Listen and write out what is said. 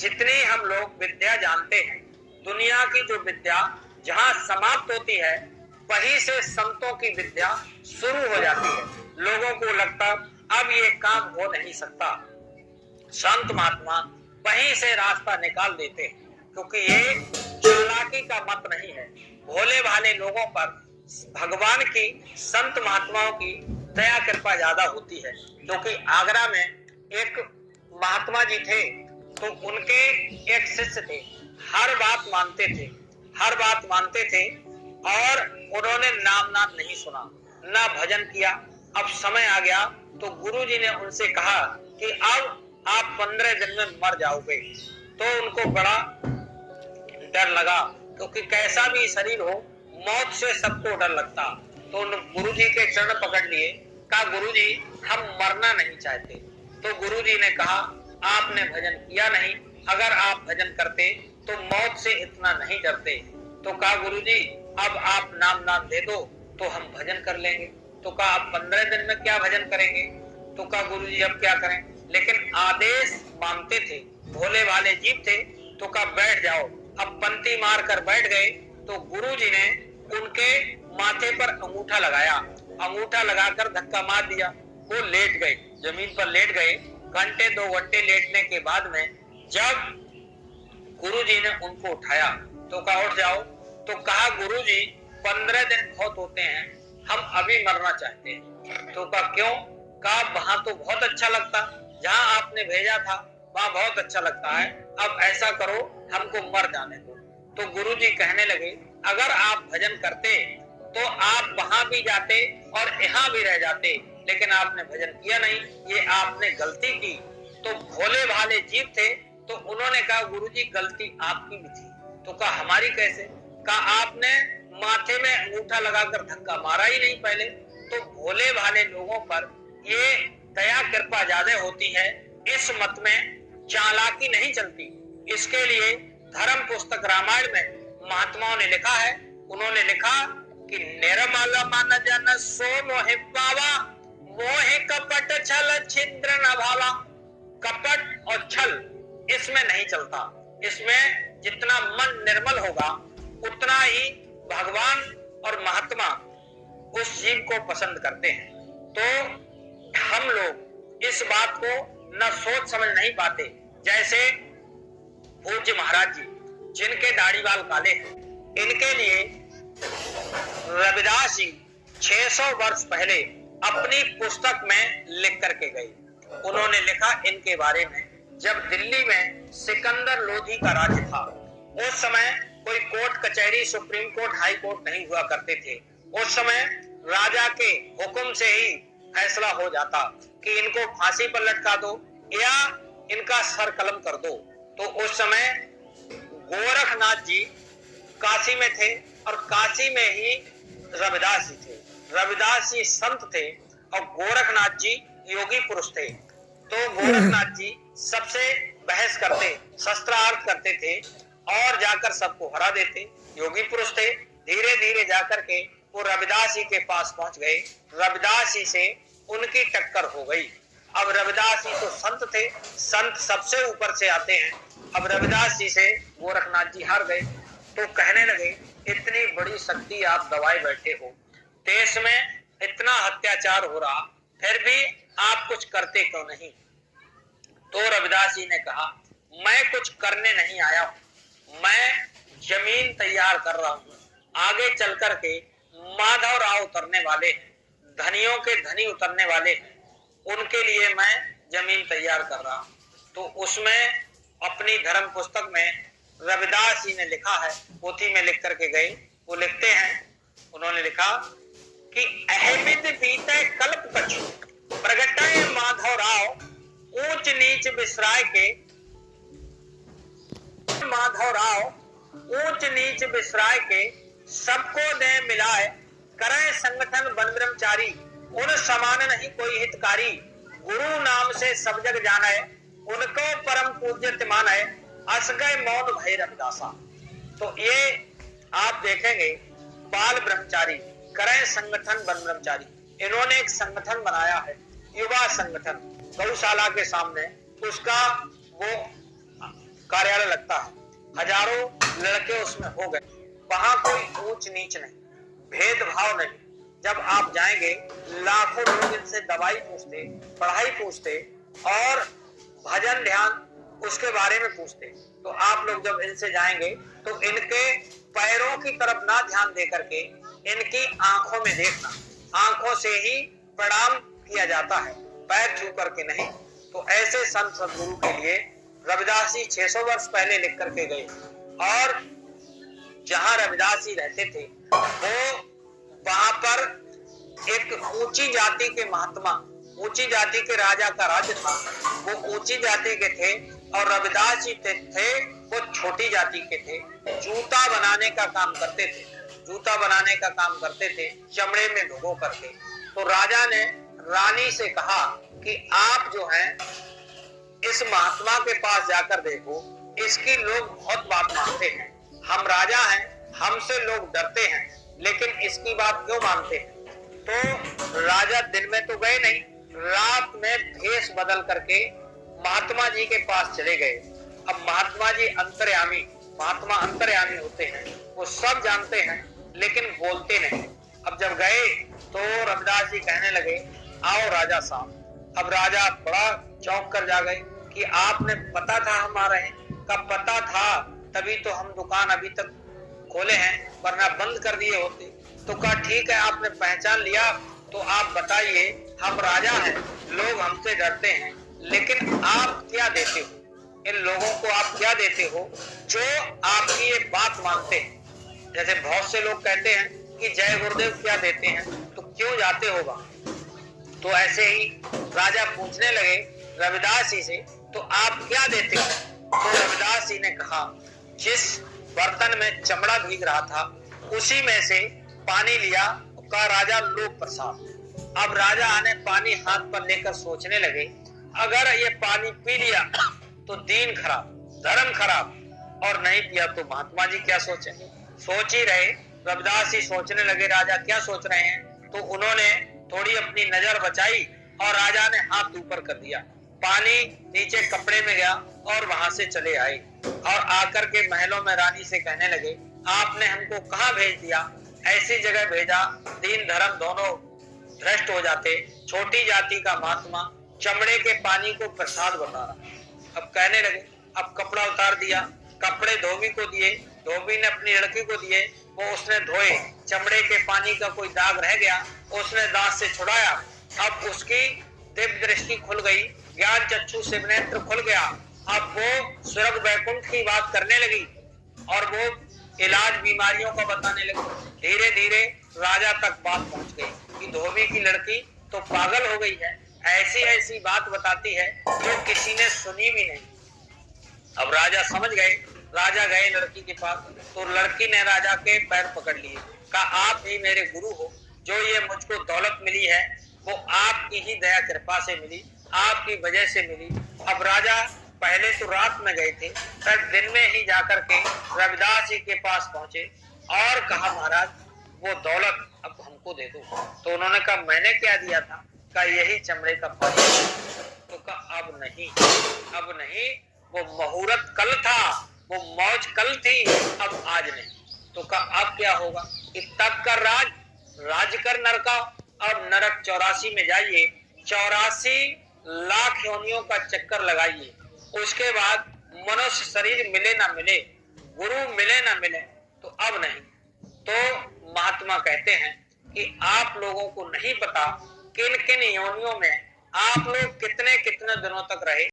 जितनी हम लोग विद्या जानते हैं, दुनिया की जो विद्या जहां समाप्त होती है वहीं से संतों की विद्या शुरू हो जाती है। लोगों को लगता अब ये काम हो नहीं सकता, संत महात्मा वहीं से रास्ता निकाल देते हैं, क्योंकि ये चालाकी का मत नहीं है। भोले भाले लोगों पर भगवान की, संत महात्माओं की दया कृपा ज्यादा होती है। क्योंकि आगरा में एक महात्मा जी थे, तो उनके एक शिष्य थे, हर बात मानते थे, हर बात मानते थे, और उन्होंने नाम नहीं सुना, ना भजन किया। अब समय आ गया तो गुरुजी ने उनसे कहा कि अब आप 15 दिन में मर जाओगे। तो उनको बड़ा डर लगा, क्योंकि कैसा भी शरीर हो, मौत से सबको डर लगता। तो उन गुरुजी के चरण पकड़ लिए, कहा गुरुजी हम मरना नहीं चाहते। तो गुरुजी ने कहा आपने भजन किया नहीं, अगर आप भजन करते तो मौत से इतना नहीं डरते। तो कहा गुरुजी अब आप नाम दे दो तो हम भजन कर लेंगे। तो कहा आप 15 दिन में क्या भजन करेंगे। तो कहा गुरुजी अब क्या करें, लेकिन आदेश मानते थे, भोले भाले जीव थे। तो कहा बैठ जाओ। अब पंक्ति मार कर बैठ गए। तो गुरुजी ने उनके माथे पर अंगूठा लगाया, अंगूठा लगाकर धक्का मार दिया, वो लेट गए, जमीन पर लेट गए। घंटे 2 घंटे लेटने के बाद में जब गुरुजी ने उनको उठाया तो कहा उठ जाओ। तो कहा गुरुजी 15 दिन बहुत होते हैं, हम अभी मरना चाहते हैं। तो कहा क्यों। कहा वहां तो बहुत अच्छा लगता, जहां आपने भेजा था वहां बहुत अच्छा लगता है, अब ऐसा करो हमको मर जाने दो। तो गुरुजी कहने लगे अगर आप भजन करते तो आप वहां भी जाते और यहाँ भी रह जाते, लेकिन आपने भजन किया नहीं, ये आपने गलती की। तो भोले भाले जीव थे, तो उन्होंने कहा गुरुजी गलती आपकी भी थी। तो कहा हमारी कैसे। कहा आपने माथे में अंगूठा लगाकर धक्का मारा ही नहीं पहले। तो भोले भाले लोगों पर ये दया कृपा ज्यादा होती है, इस मत में चालाकी नहीं चलती। इसके लिए धर्म पुस्तक रामायण में महात्माओं ने लिखा है, उन्होंने लिखा कि निर्मल मन जन सो मोहि पावा, मोहि कपट छल छिद्र न भावा। कपट और छल इसमें नहीं चलता, इसमें जितना मन निर्मल होगा उतना ही भगवान और महात्मा उस जीव को पसंद करते हैं। तो हम लोग इस बात को न सोच समझ नहीं पाते। जैसे पूज्य महाराज जी जिनके दाढ़ी बाल काले हैं, इनके लिए रविदास जी 600 वर्ष पहले अपनी पुस्तक में लिख करके गए। उन्होंने लिखा इनके बारे में, जब दिल्ली में सिकंदर लोधी का राज्य था, उस समय कोई कोर्ट कचहरी, सुप्रीम कोर्ट, हाई कोर्ट नहीं हुआ करते थे। उस समय राजा के हुक्म से ही फैसला हो जाता कि इनको फांसी पर लटका दो या इनका सर कलम कर दो। तो उस समय गोरखनाथ जी काशी में थे, और काशी में ही रविदास जी थे। रविदास जी संत थे और गोरखनाथ जी योगी पुरुष थे। तो गोरखनाथ जी सबसे बहस करते, शस्त्रार्थ करते थे और जाकर सबको हरा देते। योगी पुरुष थे। धीरे धीरे जाकर के वो रविदास जी के पास पहुंच गए। रविदास जी से उनकी टक्कर हो गई। अब रविदास जी तो संत थे, संत सबसे ऊपर से आते हैं। अब रविदास जी से गोरखनाथ जी हार गए। तो कहने लगे इतनी बड़ी शक्ति आप दबाए बैठे हो, देश में इतना अत्याचार हो रहा, फिर भी आप कुछ करते क्यों नहीं। तो रविदास जी ने कहा मैं कुछ करने नहीं आया हूं, मैं जमीन तैयार कर रहा हूं। आगे चल करके माधवराव उतरने वाले हैं, धनियों के धनी उतरने वाले हैं, उनके लिए मैं जमीन तैयार कर रहा हूं। तो उसमें अपनी धर्म पुस्तक में रविदास जी ने लिखा है, पोथी में लिख करके गए। वो लिखते हैं, उन्होंने लिखा कि अहमिद बीते कल्प कछु प्रगटाए माधवराव, ऊंच नीच बिसराय के माधवराव, ऊंच नीच बिसराय के सबको दे मिलाए, करे संगठन बन ब्रह्मचारी, उन समान नहीं कोई हितकारी, गुरु नाम से सब जग जाने, उनको परम पूज्य माने, अस गए मौन भय रविदासा। तो ये आप देखेंगे बाल ब्रह्मचारी, करें संगठन बन ब्रह्मचारी, इन्होंने एक संगठन बनाया है, युवा संगठन, गौशाला के सामने। उसका वो कार्यालय लगता है, हजारों लड़के उसमें हो गए। वहां कोई ऊंच नीच नहीं, भेदभाव नहीं। जब आप जाएंगे लाखों लोग इनसे दवाई पूछते, पढ़ाई पूछते और भजन ध्यान उसके बारे में पूछते। तो आप लोग जब इनसे जाएंगे तो इनके पैरों की तरफ ना ध्यान दे करके इनकी आंखों में देखना। आंखों से ही प्रणाम किया जाता है, पैर छू करके नहीं। तो ऐसे संत सदगुरु के लिए रविदास जी 600 वर्ष पहले लिख करके गए। और जहां रविदास जी रहते थे वो वहां पर एक ऊंची जाति के महात्मा, ऊंची जाति के राजा का राज्य था। वो ऊंची जाति के थे और रविदास जी थे वो छोटी जाति के थे। जूता बनाने का काम करते थे, जूता बनाने का काम करते थे, चमड़े में भिगो करके। तो राजा ने रानी से कहा कि आप जो है इस महात्मा के पास जाकर देखो, इसकी लोग बहुत बात मानते हैं। हम राजा हैं, हमसे लोग डरते हैं, लेकिन इसकी बात क्यों मानते हैं? तो राजा दिन में तो गए नहीं, रात में भेष बदल करके महात्मा जी के पास चले गए। अब महात्मा जी अंतर्यामी, महात्मा अंतर्यामी होते हैं, वो सब जानते हैं लेकिन बोलते नहीं। अब जब गए तो रविदास जी कहने लगे, आओ राजा साहब। अब राजा बड़ा चौंक कर जा गए कि आपने पता था हम आ रहे हैं? कब पता था तभी तो हम दुकान अभी तक खोले हैं, वरना बंद कर दिए होते। तो कहा ठीक है, आपने पहचान लिया तो आप बताइए, हम राजा हैं, लोग हमसे डरते हैं, लेकिन आप क्या देते हो? इन लोगों को आप क्या देते हो जो आपकी ये बात मानते हैं? जैसे बहुत से लोग कहते हैं कि जय गुरुदेव क्या देते हैं, तो क्यों जाते होगा? तो ऐसे ही राजा पूछने लगे रविदास जी से, तो आप क्या देते हो? तो रविदास जी ने कहा, जिस बर्तन में चमड़ा भीग रहा था उसी में से पानी लिया, कहा राजा लो प्रसाद। अब राजा ने पानी हाथ पर लेकर सोचने लगे, अगर ये पानी पी लिया तो दीन खराब, धर्म खराब, और नहीं पिया तो महात्मा जी क्या सोचेंगे? सोच ही रहे, रविदास जी सोचने लगे राजा क्या सोच रहे हैं। तो उन्होंने थोड़ी अपनी नजर बचाई और राजा ने हाथ ऊपर कर दिया, पानी नीचे कपड़े में गया और वहां से चले आए। और आकर के महलों में रानी से कहने लगे, आपने हमको कहाँ भेज दिया? ऐसी जगह भेजा दीन धर्म दोनों भ्रष्ट हो जाते। छोटी जाति का महात्मा चमड़े के पानी को प्रसाद बता रहा। अब कहने लगे, अब कपड़ा उतार दिया, कपड़े धोबी को दिए, धोबी ने अपनी लड़की को दिए, वो उसने धोए, चमड़े के पानी का कोई दाग रह गया, उसने दांत से छुड़ाया। अब उसकी दिव्य दृष्टि खुल गई, ज्ञान चक्षु शिव नेत्र खुल गया। अब वो स्वर्ग वैकुंठ की बात करने लगी और वो इलाज बीमारियों का बताने लगी। धीरे धीरे राजा तक बात पहुंच गई कि धोबी की लड़की तो पागल हो गई है, ऐसी ऐसी बात बताती है जो किसी ने सुनी भी नहीं। अब राजा समझ गए, राजा गए लड़की के पास, तो लड़की ने राजा के पैर पकड़ लिए, कहा आप ही मेरे गुरु हो, जो ये मुझको दौलत मिली है वो आपकी ही दया कृपा से मिली, आपकी वजह से मिली। अब राजा पहले तो रात में गए थे, फिर दिन में ही जाकर के रविदास जी के पास पहुंचे और कहा महाराज वो दौलत अब हमको दे दो। तो उन्होंने कहा मैंने क्या दिया था? कहा यही चमड़े का पानी। तो कहा अब नहीं, अब नहीं, वो मुहूर्त कल था, वो मौज कल थी, अब आज नहीं। तो कहा अब क्या होगा? तब कर राज कर नरका, अब नरक 84 में जाइए, 84 लाख योनियों का चक्कर लगाइए, उसके बाद मनुष्य शरीर मिले ना मिले, गुरु मिले ना मिले, तो अब नहीं। तो महात्मा कहते हैं कि आप लोगों को नहीं पता किन किन योनियों में आप लोग कितने कितने दिनों तक रहे।